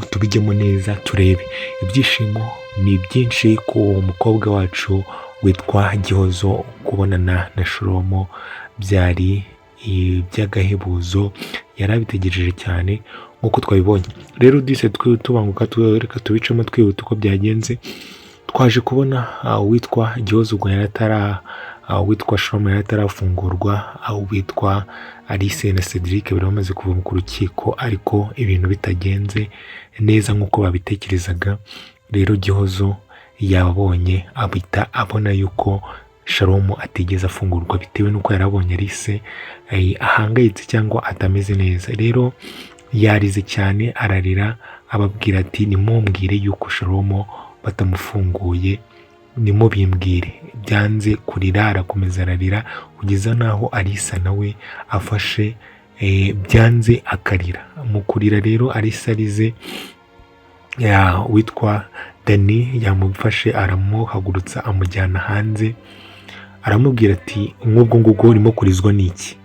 tubijyemo neza turebe. Ibyishimo ni byinshi ku mukobwa wacu witwa Gihozo kubonana na Shalomo byari iby'agahebuzo, yari abitegereje cyane nk'uko twabibonye. Rero dise tubanguka reka tubicemo twihuta uko byagenze. Twaje kubona witwa Gihozo ubwo witwa Shalomo yari atarafungurwa, witwa Alice na Cedric bari bamaze kuva ku rukiko, ariko ibintu bitagenze neza nk'uko babitekerezaga. Rero Gihozo yabonye abita abona yuko Shalomo atigeze afungurwa bitewe n'uko yarabonye Alice ahangayitse cyangwa atameze neza. Rero yarize cyane ararira ababwira ati nimumbwire yuko Shalomo batamufunguye, nimubimbwire. Byanze kurira arakomeza ararira kugeza naho Alice nawe afashe byanze akarira. Mu kurira rero Alice arize, witwa Dani yamufashe aramuhagurutsa amujyana hanze, aramubwira ati nk'ubwo ngubwo urimo kurizwa n'iki?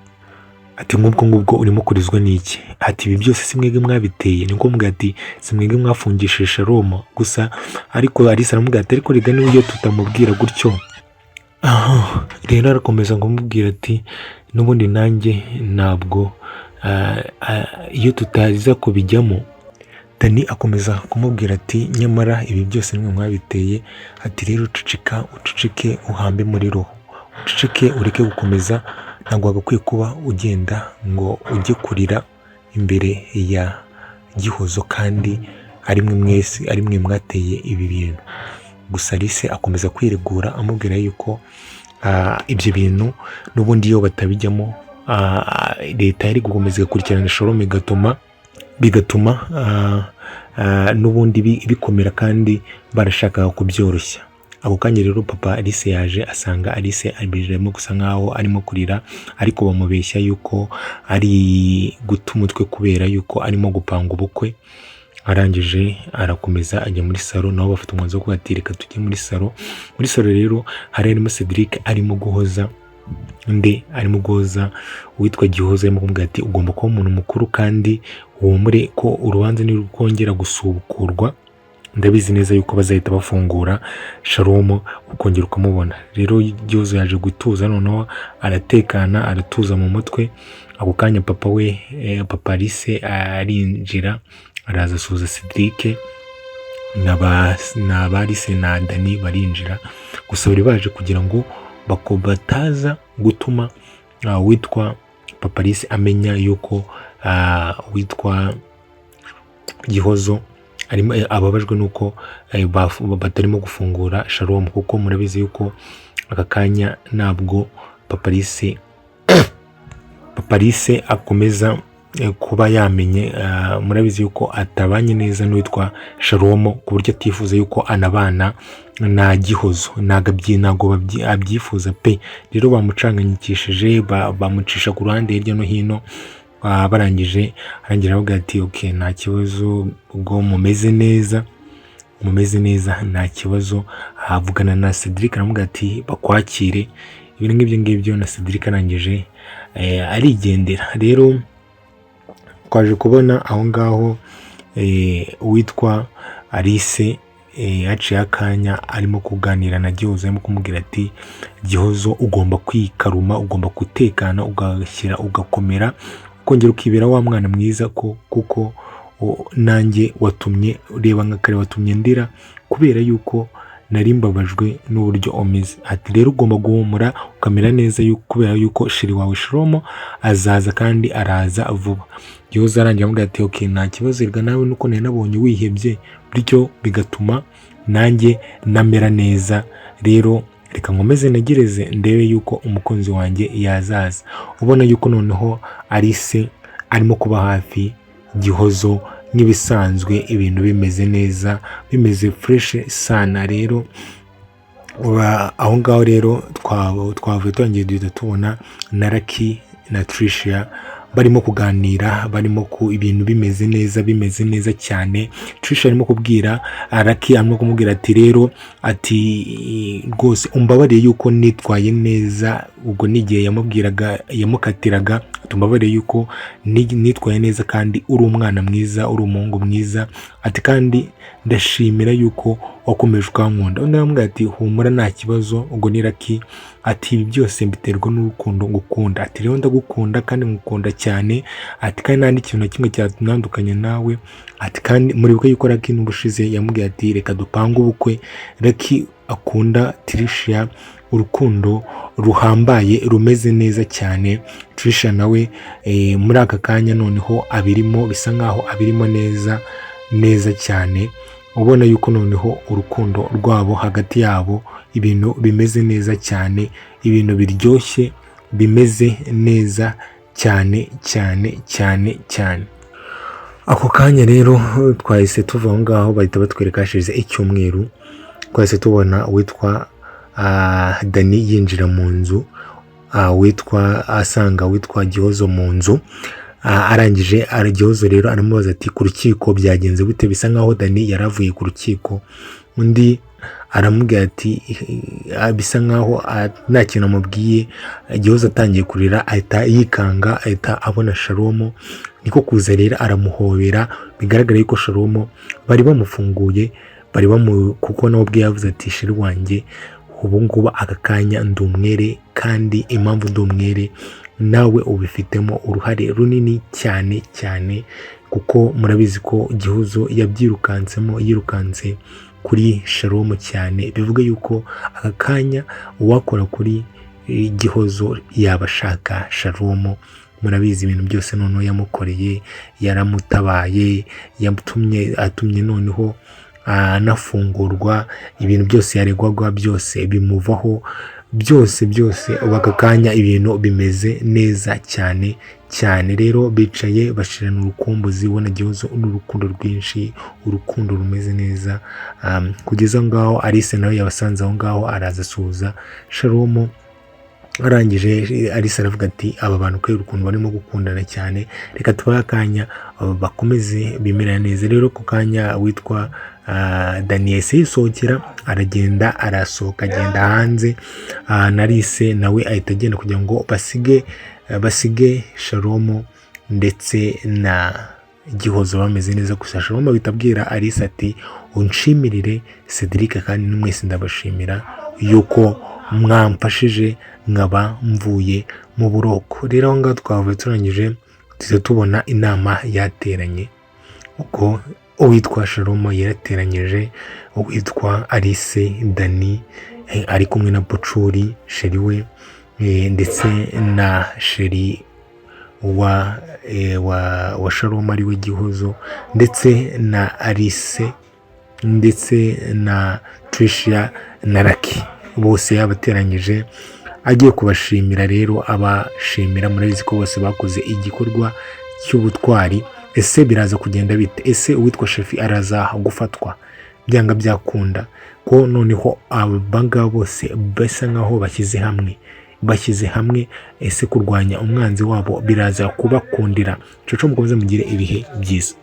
Ati nk'ubwo ngubwo urimo kurizwa n'iki? Ati ibi byose si mwebwe mwabiteye? Ni ngombwa ati si mwebwe mwafungishije Shalomo gusa? Ariko Alice aramubwira ati ariko rega niyo tutamubwira gutyo. Rero arakomeza kumubwira ati n'ubundi nanjye ntabwo iyo tutaza kubijyamo. Dani akomeza kumubwira ati nyamara ibi byose nimwe mwabiteye. Ati rero uceceke uhambe muri roho, uceceke ureke gukomeza, ntabwo wagakwiye kuba ugenda ngo ujye kurira imbere ya Gihozo kandi ari mwe mwateye ibi bintu. Gusa Alice akomeza kwiregura amubwira yuko ibyo bintu n'ubundi iyo batabijyamo leta yari gukomeza gukurikirana Shalomo bigatuma n'ubundi bikomera kandi barashakaga kubyoroshya. Ako kanya rero papa Alice yaje asanga Alice arimo gusa nkaho arimo kurira, ariko bamubeshya yuko ari guta umutwe kubera yuko arimo gupanga ubukwe. Arangije arakomeza ajya muri salo, nabo bafite umwanzuro wo kugira reka tujye muri salo. Muri salo rero harimo Cedric arimo guhoza witwa Gihozo, arimo kumubwira ati ugomba kuba umuntu mukuru kandi wumure ko urubanza nirukongera gusubukurwa ndabizi neza yuko bazahita bafungura Shalomo ukongera ukamubona. Rero Gihozo yaje gutuza, noneho aratekana aratuza mu mutwe. Ako kanya papa Alice arinjira araza asuhuza Cedric na Alice na Dani barinjira. Gusa bari baje kugira ngo bataza gutuma witwa papa Alice amenya yuko witwa Gihozo ababajwe nuko batarimo gufungura Shalomo, kuko murabizi yuko aka kanya ntabwo papa Alice akomeza kuba yamenye. Murabizi yuko atabanye neza n'uwitwa Shalomo ku buryo atifuza yuko anabana na Gihozo, ntabwo abyifuza pe. Rero bamucanganyikishije, bamucisha ku ruhande hirya no hino. Arangira avuga ati okay nta kibazo, ubwo mumeze neza nta kibazo. Avugana na Cedric aramubwira ati bakwakire, ibintu ngibyo na Cedric arangije arigendera. Rero twaje kubona aho ngaho witwa Alice yaciye akanya arimo kuganira na Gihozo, arimo kumubwira ati Gihozo ugomba kwikaruma, ugomba gutekana, ugashyira ugakomera, ukongera ukibera wa mwana mwiza kuko nanjye watumye ureba nka kare, watumye ndira kubera yuko nari mbabajwe n'uburyo umeze. Ati rero ugomba guhumura ukamera neza kubera yuko sheri wawe Shalomo azaza kandi araza vuba. Gihozo arangira amubwira ati okay nta kibazo, rega nawe nuko nari nabonye wihebye bityo bigatuma nanjye namera neza. Rero reka nkomeze negereze ndebe yuko umukunzi wanjye yazaza. Ubona yuko noneho Alice arimo kuba hafi Gihozo nk'ibisanzwe, ibintu bimeze neza, bimeze fresh sana. Rero aho ngaho rero twavuye tugiye duhita tubona na Lucky na Tricia barimo kuganira, barimo ku ibintu bimeze neza cyane. Trisha arimo kubwira Lucky, arimo kumubwira ati rero ati rwose umbabariye yuko nitwaye neza ubwo n'igihe yamukatiraga, tumbabariye yuko nitwaye neza kandi uri umwana mwiza, uri umuhungu mwiza, ati kandi ndashimira yuko wakomeje ukankunda. Undi aramubwira ati humura nta kibazo. Ubwo ni Lucky ati ibi byose mbiterwa n'urukundo ngukunda, ati rero ndagukunda kandi ngukunda cyane, ati kandi nta n'ikintu na kimwe cyatandukanye nawe, ati kandi muribuka yuko Lucky n'ubushize yamubwiye ati reka dupange ubukwe. Lucky akunda Trisha urukundo ruhambaye rumeze neza cyane. Trisha nawe muri aka kanya noneho abirimo, bisa nkaho abirimo neza cyane, ubona yuko noneho urukundo rwabo hagati yabo ibintu bimeze neza cyane, ibintu biryoshye bimeze neza cyane cyane cyane cyane. Ako kanya rero twahise tuva aho ngaho, bahita batwereka hashize icyumweru, twahise tubona witwa Dani yinjira mu nzu, asanga witwa Gihozo mu nzu. Arangije Gihozo rero aramubaza ati ku rukiko byagenze bite, bisa nkaho Dani yaravuye ku rukiko. Undi aramubwira ati bisa nkaho nta kintu amubwiye. Gihozo atangiye kurira, ahita yikanga, ahita abona Sharomo, niko kuza rero aramuhobera. Bigaragara yuko Sharomo bari bamufunguye, kuko nawe ubwe yavuze ati sheri wanjye ubu ngubu aka kanya ndi umwere, kandi impamvu ndi umwere nawe ubifitemo uruhare runini cyane cyane, kuko murabizi ko Gihozo yirukanse kuri Sharomo cyane. Bivuga yuko aka kanya uwakora kuri Gihozo yaba ashaka Sharomo. Murabizi ibintu byose noneho yamukoreye, yaramutabaye, atumye noneho anafungurwa, ibintu byose yaregwaga byose bimuvaho, byose ubu aka kanya ibintu bimeze neza cyane cyane. Rero bicaye bashirana urukumbuzi, ubona Gihozo n'urukundo rwinshi, urukundo rumeze neza, kugeza ngaho Alice nawe yabasanze aho ngaho, araza asuhuza Sharomo. Arangije Alice aravuga ati aba bantu kwera ukuntu barimo gukundana cyane, reka tubahe akanya bakomeze bimerera neza. Rero ku kanya witwa Daniel yisohokera, aragenda arasohoka, agenda hanze. na Alice nawe ahita agenda kugira ngo basige Sharomo ndetse na Gihozo bameze neza. Gusa Sharomo ahita abwira Alice ati unshimirire Cedric kandi n'umwese ndabashimira yuko mwamfashije nkaba mvuye mu buroko. Rero aho ngaho twavuye turangije, tuze tubona inama yateranye, uko uwitwa Sharomo yarateranyije uwitwa Alice, Dani ari kumwe na Bucuri sheri we, ndetse na sheri wa Sharomo ari we Gihozo, ndetse na Alice, ndetse na Trisha na Lucky. Bose yabateranyije agiye kubashimira. Rero abashimira, murabizi ko bose bakoze igikorwa cy'ubutwari. Ese biraza kugenda bite? Ese uwitwa Shefi araza gufatwa byanga byakunda? Ko noneho abanga bose basa nkaho bashyize hamwe, ese kurwanya umwanzi wabo biraza kubakundira? Mukomeze mugire ibihe byiza.